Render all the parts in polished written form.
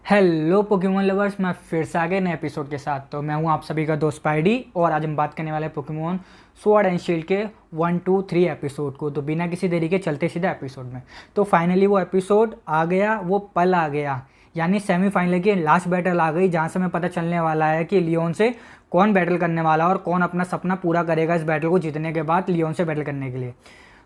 Hello Pokemon lovers, मैं फिर से आ गए नए एपिसोड के साथ। तो मैं हूं आप सभी का दोस्त स्पाइडी और आज हम बात करने वाले पोकेमोन स्वॉर्ड एंड शील्ड के 1, 2, 3 एपिसोड को। तो बिना किसी देरी के चलते सीधा एपिसोड में। तो फाइनली वो एपिसोड आ गया, वो पल आ गया, यानी सेमीफाइनल की लास्ट बैटल आ गई, जहाँ से हमें पता चलने वाला है कि लियोन से कौन बैटल करने वाला है और कौन अपना सपना पूरा करेगा इस बैटल को जीतने के बाद लियोन से बैटल करने के लिए।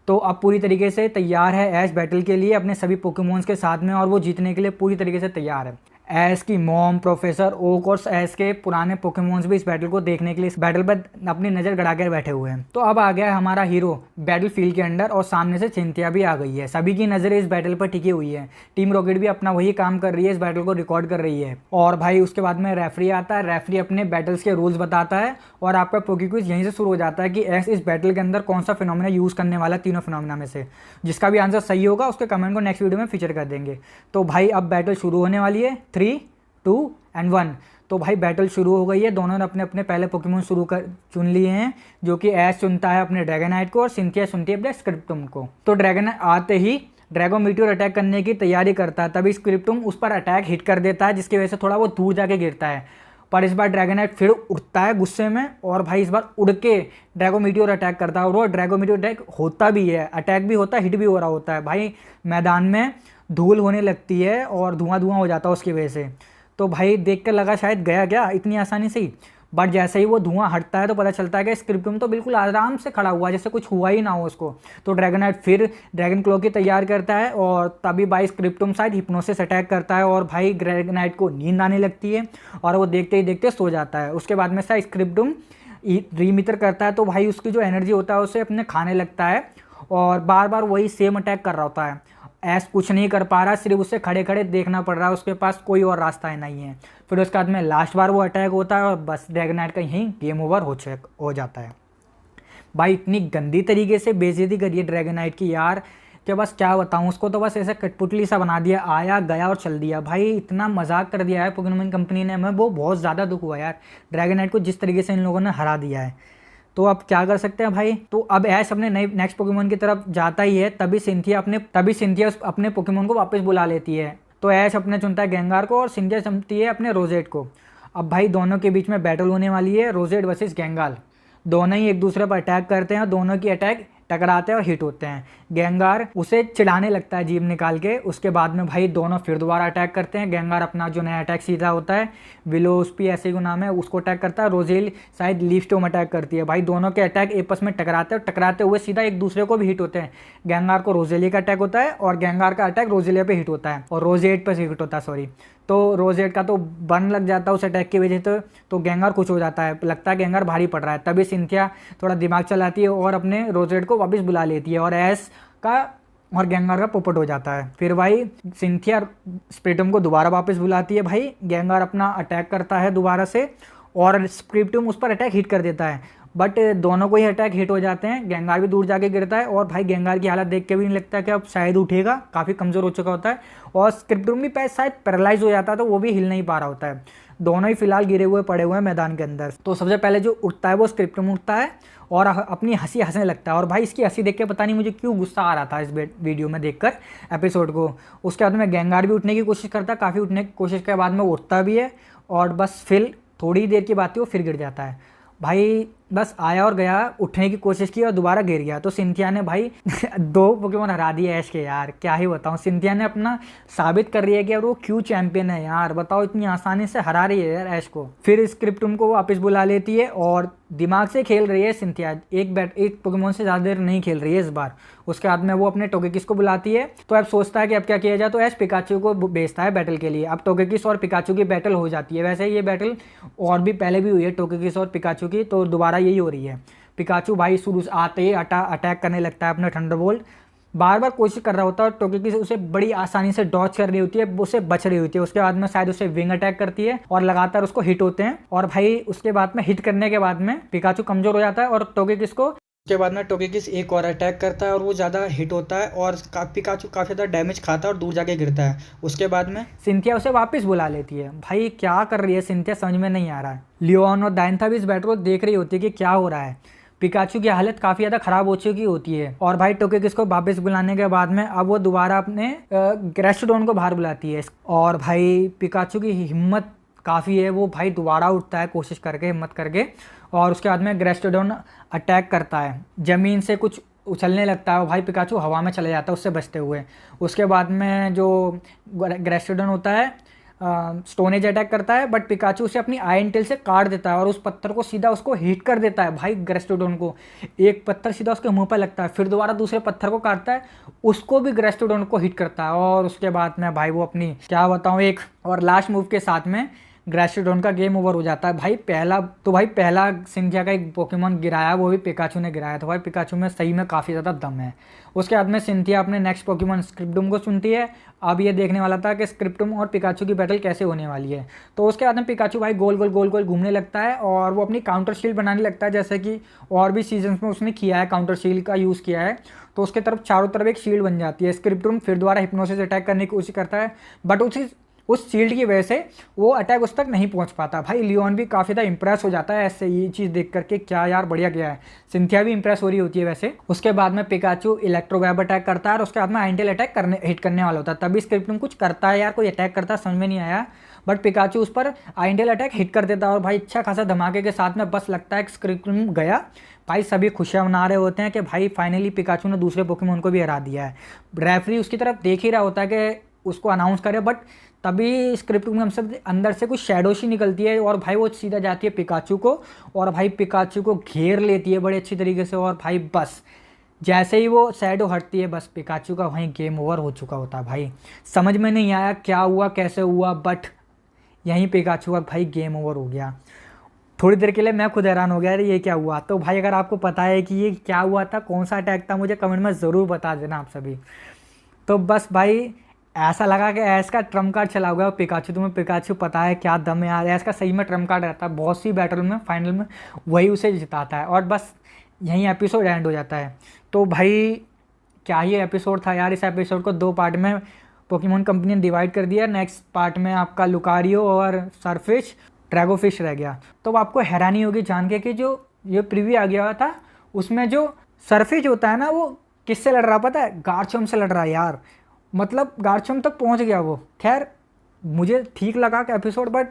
तो अब पूरी तरीके से तैयार है ऐश बैटल के लिए अपने सभी पोकेमोन्स के साथ में, और वो जीतने के लिए पूरी तरीके से तैयार है। ऐश की मॉम, प्रोफेसर ओक और ऐश के पुराने पोकेमोन्स भी इस बैटल को देखने के लिए इस बैटल पर अपनी नज़र गड़ा कर बैठे हुए हैं। तो अब आ गया है हमारा हीरो बैटल फील्ड के अंदर और सामने से सिंथिया भी आ गई है। सभी की नज़रें इस बैटल पर टिकी हुई है। टीम रॉकेट भी अपना वही काम कर रही है, इस बैटल को रिकॉर्ड कर रही है। और भाई उसके बाद में रेफरी आता है, रेफरी अपने बैटल्स के रूल्स बताता है और आपका पोके क्विज यहीं से शुरू हो जाता है कि ऐश इस बैटल के अंदर कौन सा फिनोमेना यूज़ करने वाला है तीनों फिनोमेना में से। जिसका भी आंसर सही होगा उसके कमेंट को नेक्स्ट वीडियो में फीचर कर देंगे। तो भाई अब बैटल शुरू होने वाली है 3, 2 एंड 1। तो भाई बैटल शुरू हो गई है। दोनों ने अपने अपने पहले पोकेमोन चुन लिए हैं, जो कि ऐश चुनता है अपने ड्रैगनाइट को और सिंथिया चुनती है अपने स्क्रिप्टुम को। तो ड्रैगनाइट आते ही ड्रैगो मीटियोर अटैक करने की तैयारी करता है, तभी स्क्रिप्टुम उस पर अटैक हिट कर देता है, जिसकी वजह से थोड़ा वो दूर जाके गिरता है। पर इस बार ड्रैगनाइट फिर उठता है गुस्से में और भाई इस बार उड़ के ड्रैगो मीटियोर अटैक करता है और वो ड्रैगो मीटियोर अटैक होता भी है, अटैक भी होता है, हिट भी हो रहा होता है। भाई मैदान में धूल होने लगती है और धुआं धुआं हो जाता है उसकी वजह से। तो भाई देख कर लगा शायद गया क्या इतनी आसानी से ही, बट जैसे ही वो धुआं हटता है तो पता चलता है कि स्क्रिप्टुम तो बिल्कुल आराम से खड़ा हुआ है, जैसे कुछ हुआ ही ना हो उसको। तो ड्रैगनाइट फिर ड्रैगन क्लॉ की तैयार करता है और तभी भाई स्क्रिप्टुम शायद हिप्नोसिस अटैक करता है और भाई ड्रैगनाइट को नींद आने लगती है और वो देखते ही देखते सो जाता है। उसके बाद में शायद स्क्रिप्टुम रीमिटर करता है, तो भाई उसकी जो एनर्जी होता है उसे अपने खाने लगता है और बार बार वही सेम अटैक कर रहा होता है। ऐश कुछ नहीं कर पा रहा, सिर्फ उसे खड़े खड़े देखना पड़ रहा है, उसके पास कोई और रास्ता नहीं है। फिर उसके बाद में लास्ट बार वो अटैक होता है और बस ड्रैगनाइट का यहीं गेम ओवर हो जाता है। भाई इतनी गंदी तरीके से बेइज्जती करी है ड्रैगनाइट की यार, कि बस क्या बताऊँ। उसको तो बस ऐसा कठपुतली सा बना दिया, आया गया और चल दिया। भाई इतना मजाक कर दिया है पोकेमोन कंपनी ने, हमें वो बहुत ज़्यादा दुख हुआ यार ड्रैगनाइट को जिस तरीके से इन लोगों ने हरा दिया है। तो अब क्या कर सकते हैं भाई। तो अब ऐश अपने नए नेक्स्ट पोकेमोन की तरफ जाता ही है, तभी सिंथिया अपने पोकेमोन को वापस बुला लेती है। तो ऐश अपने चुनता है गेंगार को और सिंथिया चुनती है अपने रोजेट को। अब भाई दोनों के बीच में बैटल होने वाली है, रोजेट वर्सेस गेंगार। दोनों ही एक दूसरे पर अटैक करते हैं और दोनों की अटैक टकराते हैं और हिट होते हैं। गेंगार उसे चिढ़ाने लगता है जीभ निकाल के। उसके बाद में भाई दोनों फिर दोबारा अटैक करते हैं। गेंगार अपना जो नया अटैक सीधा होता है, विलोस्पी ऐसे को नाम है, उसको अटैक करता है। रोजेल शायद लीफ स्टोम अटैक करती है। भाई दोनों के अटैक आपस में टकराते हैं, टकराते हुए सीधा एक दूसरे को भी हिट होते हैं। गेंगार को रोजेलिया का अटैक होता है और गेंगार का अटैक रोजेलिया पे हिट होता है और रोजेट पर हिट होता है, सॉरी। तो रोजेट का तो बर्न लग जाता है उस अटैक की वजह से, तो गेंगार कुछ हो जाता है, लगता है गेंगार भारी पड़ रहा है। तभी सिंथिया थोड़ा दिमाग चलाती है और अपने रोजेट को वापस बुला लेती है और ऐश का और गेंगार का पोपट हो जाता है। फिर भाई सिंथिया स्प्रिटम को दोबारा वापस बुलाती है। भाई गेंगार अपना अटैक करता है दोबारा से और स्प्रिटम उस पर अटैक हिट कर देता है, बट दोनों को ही अटैक हिट हो जाते हैं। गेंगार भी दूर जाके गिरता है और भाई गेंगार की हालत देख के भी नहीं लगता कि अब शायद उठेगा, काफ़ी कमज़ोर हो चुका होता है। और स्क्रिप्टुम भी शायद पैरालाइज हो जाता है, तो वो भी हिल नहीं पा रहा होता है। दोनों ही फिलहाल गिरे हुए पड़े हुए हैं मैदान के अंदर। तो सबसे पहले जो उठता है वो स्क्रिप्टुम उठता है और अपनी हंसी हंसने लगता है। और भाई इसकी हंसी देख के पता नहीं मुझे क्यों गुस्सा आ रहा था इस वीडियो में देखकर एपिसोड को। उसके बाद में गेंगार भी उठने की कोशिश करता है, काफ़ी उठने की कोशिश के बाद में वो उठता भी है और बस फिर थोड़ी देर की बात है वो फिर गिर जाता है। भाई बस आया और गया, उठने की कोशिश की और दोबारा गिर गया। तो सिंथिया ने भाई 2 पोकेमोन हरा दिए ऐश के यार, क्या ही बताऊँ। सिंथिया ने अपना साबित कर रही है कि यार वो क्यों चैंपियन है यार, बताओ इतनी आसानी से हरा रही है यार ऐश को। फिर स्क्रिप्टुम को वापस बुला लेती है और दिमाग से खेल रही है सिंथिया, एक पोकेमोन से ज़्यादा देर नहीं खेल रही है इस बार। उसके बाद में वो अपने टोगेकिस को बुलाती है। तो अब सोचता है कि अब क्या किया जाए, तो ऐश पिकाचू को भेजता है बैटल के लिए। अब टोगेकिस और पिकाचू की बैटल हो जाती है। वैसे ये बैटल और भी पहले भी हुई है टोगेकिस और पिकाचू की, तो दोबारा यही हो रही है। पिकाचू भाई शुरू से आते ही अटैक करने लगता है अपना थंडरबोल्ट, बार बार कोशिश कर रहा होता है और टोगेकिस उसे बड़ी आसानी से डॉच कर रही होती है, उसे बच रही होती है। उसके बाद में शायद उसे विंग अटैक करती है और लगातार उसको हिट होते हैं। और भाई उसके बाद में हिट करने के बाद में पिकाचू कमज़ोर हो जाता है और टोगेकिस को उसके बाद में टोगेकिस एक और अटैक करता है और वो ज़्यादा हिट होता है और पिकाचू काफ़ी ज़्यादा डैमेज खाता है और दूर जाके गिरता है। उसके बाद में सिंथिया उसे वापस बुला लेती है। भाई क्या कर रही है सिंथिया, समझ में नहीं आ रहा है। लियोन और दायंथा भी इस बैटल को देख रही होती है कि क्या हो रहा है। पिकाचू की हालत काफ़ी ज़्यादा ख़राब हो चुकी होती है और भाई टोगेकिस को वापस बुलाने के बाद में अब वो दोबारा अपने ग्रेस्टोडोन को बाहर बुलाती है और भाई पिकाचू की हिम्मत काफ़ी है, वो भाई दोबारा उठता है कोशिश करके, हिम्मत करके, और उसके बाद में ग्रेस्टोडोन अटैक करता है, ज़मीन से कुछ उछलने लगता है, भाई पिकाचू हवा में चले जाता है उससे बचते हुए। उसके बाद में जो ग्रेस्टोडोन होता है स्टोन एज अटैक करता है, बट पिकाचू उसे अपनी आयरन टेल से काट देता है और उस पत्थर को सीधा उसको हिट कर देता है भाई ग्रेस्टोडोन को। एक पत्थर सीधा उसके मुंह पर लगता है, फिर दोबारा दूसरे पत्थर को काटता है, उसको भी ग्रेस्टोडोन को हिट करता है और उसके बाद में भाई वो अपनी क्या बताऊँ एक और लास्ट मूव के साथ में ग्रेस्टोडोन का गेम ओवर हो जाता है। भाई पहला सिंथिया का एक पोकेमॉन गिराया, वो भी पिकाचू ने गिराया, तो भाई पिकाचू में सही में काफ़ी ज़्यादा दम है। उसके बाद में सिंथिया अपने नेक्स्ट पोकेमॉन स्क्रिप्टूम को चुनती है। अब ये देखने वाला था कि स्क्रिप्टूम और पिकाचू की बैटल कैसे होने वाली है। तो उसके बाद में पिकाचू भाई गोल गोल घूमने लगता है और वो अपनी काउंटर शील्ड बनाने लगता है, जैसे कि और भी सीजन्स में उसने किया है, काउंटर शील्ड का यूज़ किया है। तो उसके तरफ चारों तरफ एक शील्ड बन जाती है। स्क्रिप्टूम फिर दोबारा हिप्नोसिस अटैक करने की कोशिश करता है, बट उस शील्ड की वजह से वो अटैक उस तक नहीं पहुंच पाता। भाई लियोन भी काफ़ी ज़्यादा इंप्रेस हो जाता है ऐसे ये चीज़ देख करके, क्या यार बढ़िया गया है। सिंथिया भी इंप्रेस हो रही होती है वैसे। उसके बाद में पिकाचू इलेक्ट्रोवेब अटैक करता है और उसके बाद में आइंटेल अटैक हिट करने वाला होता है। तभी स्क्रिप्टूम कुछ करता है यार, कोई अटैक करता है समझ में नहीं आया, बट पिकाचू उस पर आइंटेल अटैक हिट कर देता है और भाई अच्छा खासा धमाके के साथ में बस लगता है कि स्क्रिप्टूम गया। भाई सभी खुशियाँ मना रहे होते हैं कि भाई फाइनली पिकाचू ने दूसरे पोकेमॉन को भी हरा दिया है। रेफरी उसकी तरफ देख ही रहा होता है कि उसको अनाउंस करे, बट तभी स्क्रिप्टूम में हमसे अंदर से कुछ शैडोशी निकलती है और भाई वो सीधा जाती है पिकाचू को और भाई पिकाचू को घेर लेती है बड़े अच्छी तरीके से। और भाई बस जैसे ही वो शैडो हटती है, बस पिकाचू का वहीं गेम ओवर हो चुका होता है। भाई समझ में नहीं आया क्या हुआ कैसे हुआ, बट यहीं पिकाचू का भाई गेम ओवर हो गया। थोड़ी देर के लिए मैं खुद हैरान हो गया अरे ये क्या हुआ। तो भाई अगर आपको पता है कि ये क्या हुआ था, कौन सा अटैक था, मुझे कमेंट में ज़रूर बता देना आप सभी। तो बस भाई ऐसा लगा कि ऐस का ट्रम्प कार्ड चला हुआ है पिकाचू। तुम्हें पिकाचू पता है क्या दम है यार, ऐस का सही में ट्रम्प कार्ड रहता है, बहुत सी बैटल में फाइनल में वही उसे जिताता है। और बस यहीं एपिसोड एंड हो जाता है। तो भाई क्या ही एपिसोड था यार। इस एपिसोड को 2 पार्ट में पोकेमॉन कंपनी ने डिवाइड कर दिया। नेक्स्ट पार्ट में आपका लुकारियो और सरफिश ड्रैगोफिश रह गया। तो आपको हैरानी होगी जान के कि जो ये प्रीव्यू आ गया था उसमें जो सरफिश होता है ना वो किससे लड़ रहा पता है, गार्चम्प से लड़ रहा है यार। मतलब गार्चम्प तक पहुंच गया वो। खैर मुझे ठीक लगा कि एपिसोड, बट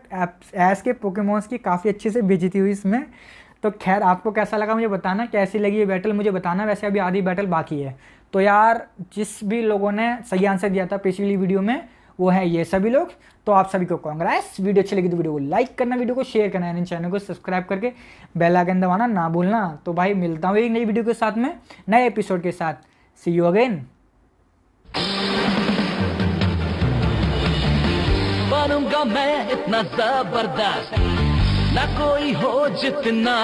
एस के पोकेमॉन्स की काफ़ी अच्छे से बेइज्जती हुई इसमें। तो खैर आपको कैसा लगा मुझे बताना, कैसी लगी ये बैटल मुझे बताना। वैसे अभी आधी बैटल बाकी है। तो यार जिस भी लोगों ने सही आंसर दिया था पिछली वीडियो में वो है ये सभी लोग। तो आप सभी को कांग्रेस। वीडियो अच्छी लगी तो वीडियो को लाइक करना, वीडियो को शेयर करना, यानी चैनल को सब्सक्राइब करके बेल आइकन दबाना ना भूलना। तो भाई मिलता हूँ एक नई वीडियो के साथ में, नए एपिसोड के साथ। सी यू अगेन। बनूंगा मैं इतना जबरदस्त ना कोई हो जितना।